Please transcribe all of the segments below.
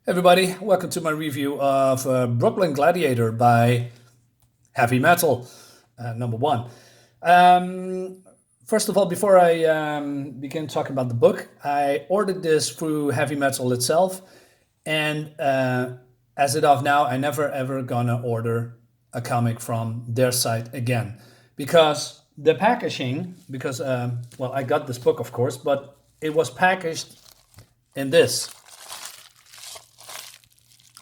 Everybody, welcome to my review of Brooklyn Gladiator by Heavy Metal, number one. Um, First of all, before I begin talking about the book, I ordered this through Heavy Metal itself, and as it of now, I never ever gonna order a comic from their site again because the packaging, well, I got this book, of course, but it was packaged in this.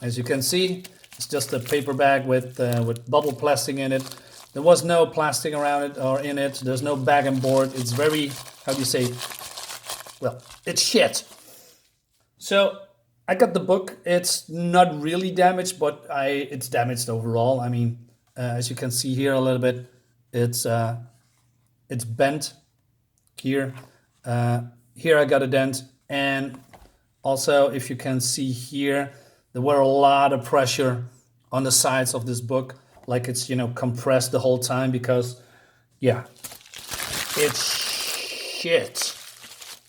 As you can see, it's just a paper bag with bubble plastic in it. There was no plastic around it or in it. There's no bag and board. It's very, how do you say, well, it's shit. So I got the book. It's not really damaged, but it's damaged overall. I mean, as you can see here a little bit, it's bent here. Here I got a dent, and also if you can see here, there were a lot of pressure on the sides of this book, like it's, compressed the whole time because, yeah, it's shit.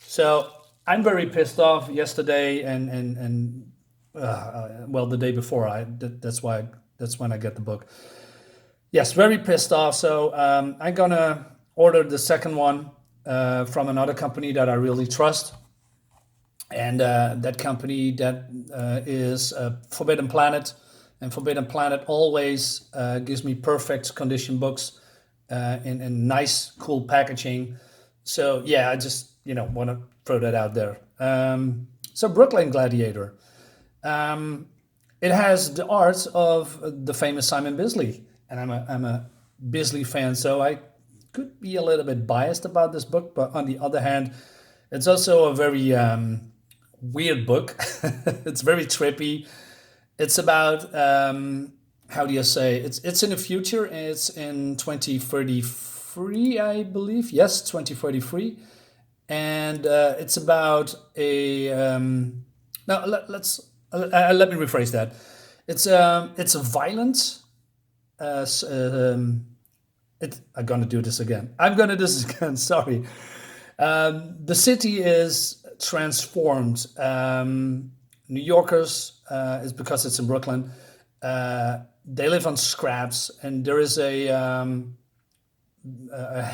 So I'm very pissed off yesterday and well, the day before. That's when I get the book. Yes, very pissed off. So I'm gonna order the second one from another company that I really trust. And that company that is Forbidden Planet, and Forbidden Planet always gives me perfect condition books in nice, cool packaging. So yeah, I just want to throw that out there. So Brooklyn Gladiator, it has the art of the famous Simon Bisley, and I'm a Bisley fan, so I could be a little bit biased about this book. But on the other hand, it's also a very weird book. It's very trippy. It's about how do you say, it's in the future. It's in 2033, I believe. Yes, 2033, and it's about a now let me rephrase that. It's a violent I'm gonna do this again. Sorry. The city is transformed. New Yorkers, is because it's in Brooklyn. They live on scraps, and there is a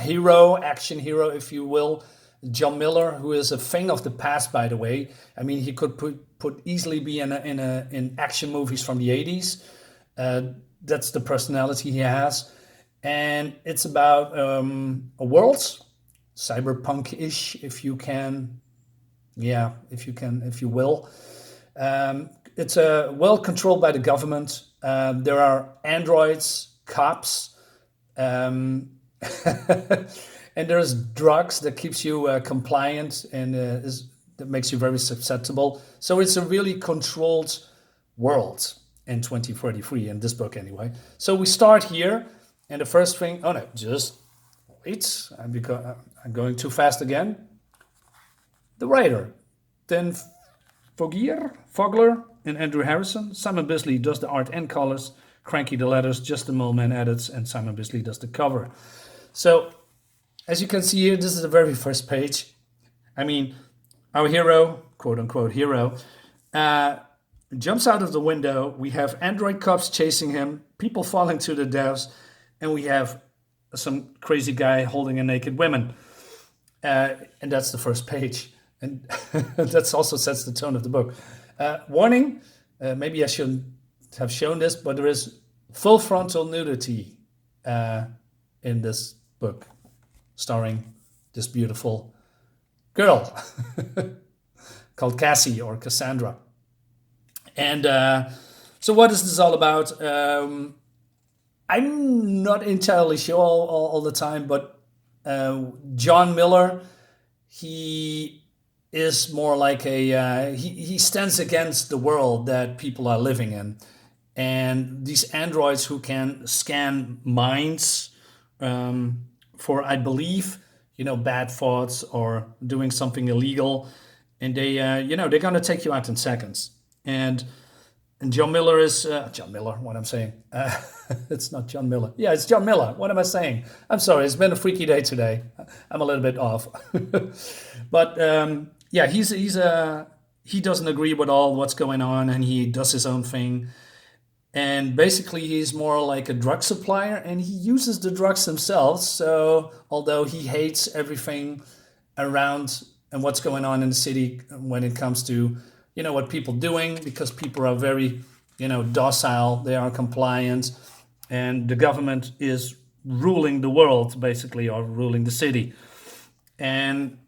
hero, action hero, if you will, John Miller, who is a thing of the past, by the way. I mean, he could put easily be in action movies from the 80s. That's the personality he has, and it's about a world, cyberpunk-ish, if you will. It's well controlled by the government. There are androids, cops, and there's drugs that keeps you compliant and that makes you very susceptible. So it's a really controlled world in 2043 in this book, anyway. So we start here, and the first thing. Oh no, just wait! I'm going too fast again. The writer, then Fogler and Andrew Harrison. Simon Bisley does the art and colors. Cranky the letters. Justin Millman edits, and Simon Bisley does the cover. So, as you can see here, this is the very first page. I mean, our hero, quote unquote hero, jumps out of the window. We have android cops chasing him, people falling to their deaths, and we have some crazy guy holding a naked woman. And that's the first page. And that also sets the tone of the book. Warning, maybe I shouldn't have shown this, but there is full frontal nudity in this book, starring this beautiful girl called Cassie or Cassandra. And so what is this all about? I'm not entirely sure all the time, but John Miller, he is more like he stands against the world that people are living in, and these androids who can scan minds for, I believe, bad thoughts or doing something illegal, and they're gonna take you out in seconds. And John Miller is John Miller. What I'm saying, it's not John Miller. Yeah, it's John Miller. What am I saying? I'm sorry. It's been a freaky day today. I'm a little bit off, but yeah, he's a he doesn't agree with all what's going on, and he does his own thing. And basically, he's more like a drug supplier, and he uses the drugs himself. So although he hates everything around and what's going on in the city when it comes to, what people doing, because people are very, docile, they are compliant, and the government is ruling the world basically, or ruling the city. And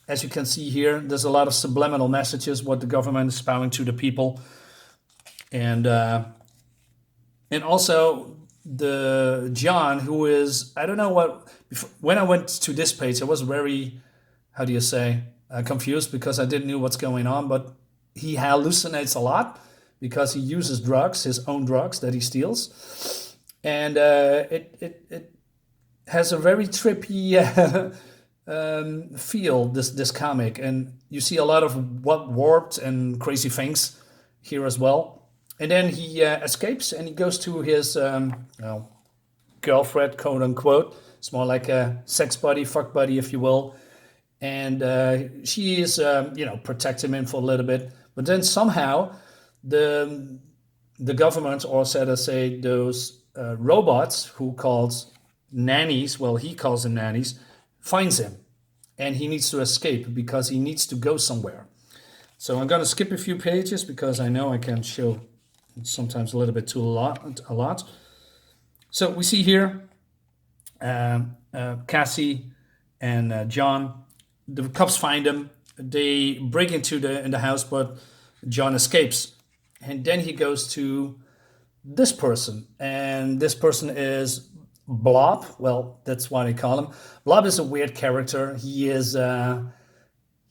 as you can see here, there's a lot of subliminal messages what the government is spouting to the people. And also the John, who is, I don't know what, when I went to this page I was very, how do you say, confused, because I didn't know what's going on. But he hallucinates a lot because he uses drugs, his own drugs that he steals. And it has a very trippy feel, this comic. And you see a lot of what warped and crazy things here as well. And then he escapes, and he goes to his girlfriend, quote unquote. It's more like a sex buddy, fuck buddy, if you will. And she is, protecting him for a little bit. But then somehow the government, or said I say, those robots who calls nannies, well, he calls them nannies, finds him. And he needs to escape because he needs to go somewhere. So I'm going to skip a few pages because I know I can show sometimes a little bit too a lot. So we see here Cassie and John. The cops find them. They break into the house, but John escapes. And then he goes to this person, and this person is Blob. Well, that's what I call him. Blob is a weird character. He has a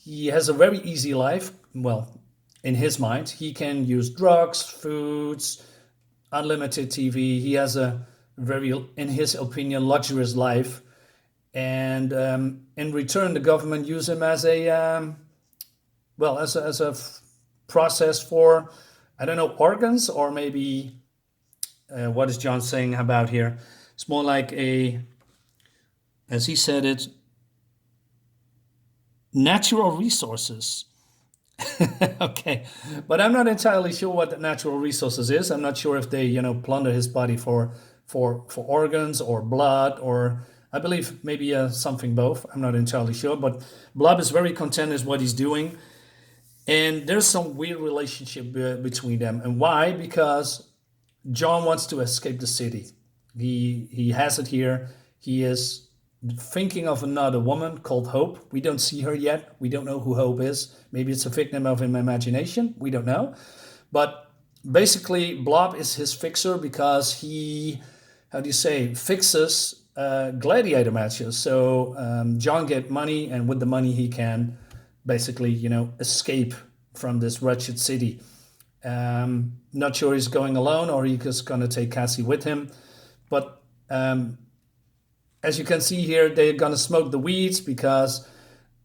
very easy life. Well, in his mind, he can use drugs, foods, unlimited TV. He has a very, in his opinion, luxurious life. And in return, the government use him as a process for, I don't know, organs, or maybe what is John saying about here? It's more like a, as he said it, natural resources. Okay, but I'm not entirely sure what the natural resources is. I'm not sure if they, plunder his body for organs or blood, or I believe maybe something both. I'm not entirely sure, but Blob is very content with what he's doing, and there's some weird relationship between them. And why? Because John wants to escape the city. He has it here. He is thinking of another woman called Hope. We don't see her yet. We don't know who Hope is. Maybe it's a victim of his imagination. We don't know. But basically, Blob is his fixer because he, how do you say, fixes gladiator matches. So John get money, and with the money he can basically, escape from this wretched city. Not sure he's going alone or he's just going to take Cassie with him. But as you can see here, they're going to smoke the weeds because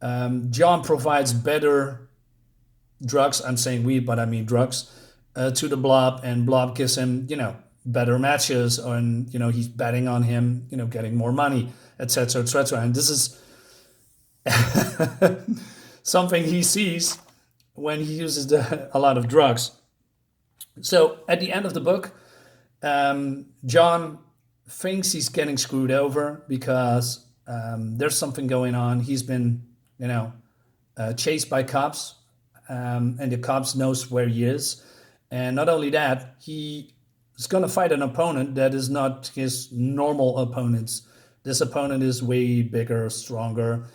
John provides better drugs. I'm saying weed, but I mean drugs to the Blob, and Blob gives him, better matches, and he's betting on him, getting more money, etc., etc. And this is something he sees when he uses a lot of drugs. So at the end of the book, John thinks he's getting screwed over because there's something going on. He's been, chased by cops, and the cops knows where he is. And not only that, he is going to fight an opponent that is not his normal opponents. This opponent is way bigger, stronger.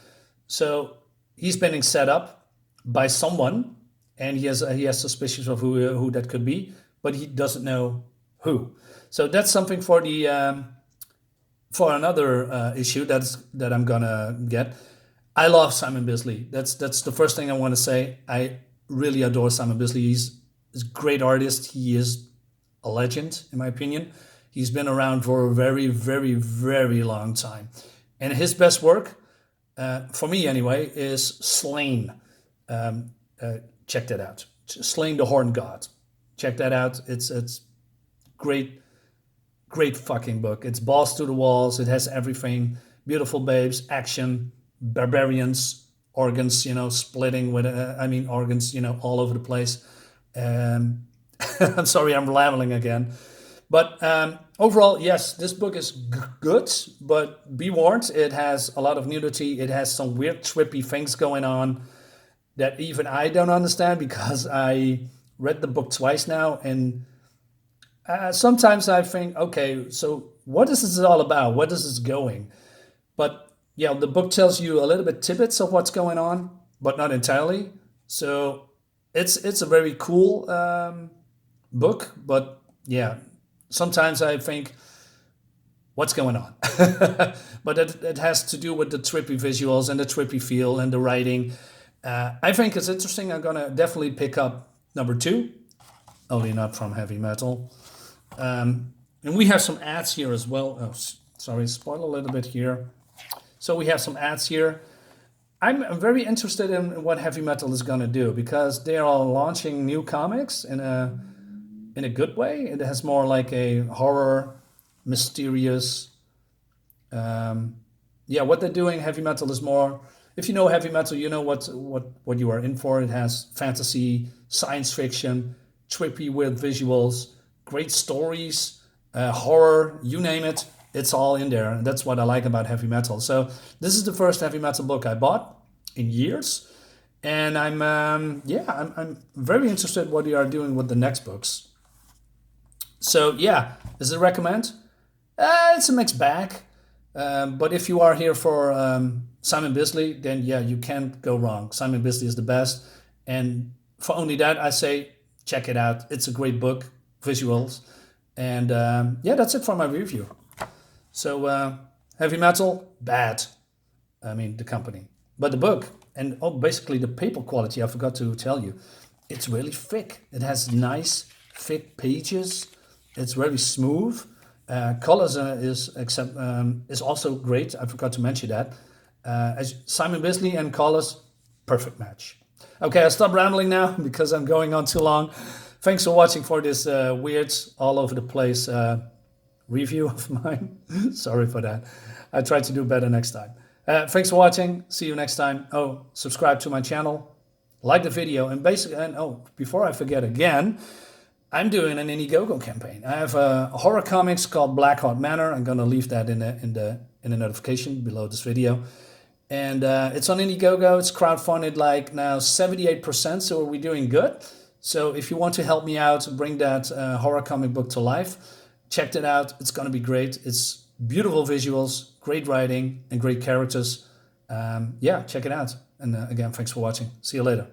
So he's being set up by someone, and he has suspicions of who that could be, but he doesn't know who. So that's something for the for another issue that I'm gonna get. I love Simon Bisley. That's the first thing I want to say. I really adore Simon Bisley. He's a great artist. He is a legend, in my opinion. He's been around for a very, very, very long time. And his best work, for me anyway, is Slain. Check that out. Slain the Horned God. Check that out. It's great, great fucking book. It's balls to the walls. It has everything. Beautiful babes, action, barbarians, organs, splitting with, organs, all over the place. Um, I'm sorry, I'm rambling again. But overall, yes, this book is good, but be warned, it has a lot of nudity. It has some weird, trippy things going on that even I don't understand because I read the book twice now. And sometimes I think, okay, so what is this all about? What is this going? But yeah, the book tells you a little bit tidbits of what's going on, but not entirely. So it's a very cool book, but yeah, sometimes I think, what's going on? But it has to do with the trippy visuals and the trippy feel and the writing. I think it's interesting. I'm gonna definitely pick up number 2, only not from heavy metal. And we have some ads here as well. Oh, sorry, spoil a little bit here. So we have some ads here. I'm very interested in what heavy metal is gonna do because they are launching new comics in a good way. It has more like a horror, mysterious. Yeah, what they're doing, heavy metal is more. If you know heavy metal, you know what you are in for. It has fantasy, science fiction, trippy, weird visuals, great stories, horror, you name it. It's all in there, and that's what I like about heavy metal. So this is the first heavy metal book I bought in years, and I'm very interested what they are doing with the next books. So yeah, is it a recommend? It's a mixed bag. But if you are here for Simon Bisley, then yeah, you can't go wrong. Simon Bisley is the best. And for only that, I say check it out. It's a great book, visuals. And yeah, that's it for my review. So heavy metal, bad. I mean, the company. But the book, and basically the paper quality, I forgot to tell you, it's really thick. It has nice, thick pages. It's very smooth. Colors is also great. I forgot to mention that. As Simon Bisley and colors, perfect match. Okay, I'll stop rambling now because I'm going on too long. Thanks for watching for this weird, all over the place review of mine. Sorry for that. I try to do better next time. Thanks for watching. See you next time. Oh, subscribe to my channel, like the video, and before I forget again, I'm doing an Indiegogo campaign. I have a horror comics called Black Heart Manor. I'm gonna leave that in the notification below this video. And it's on Indiegogo. It's crowdfunded like now 78%, so we're doing good. So if you want to help me out, bring that horror comic book to life, check it out. It's gonna be great. It's beautiful visuals, great writing, and great characters. Yeah, check it out. And again, thanks for watching. See you later.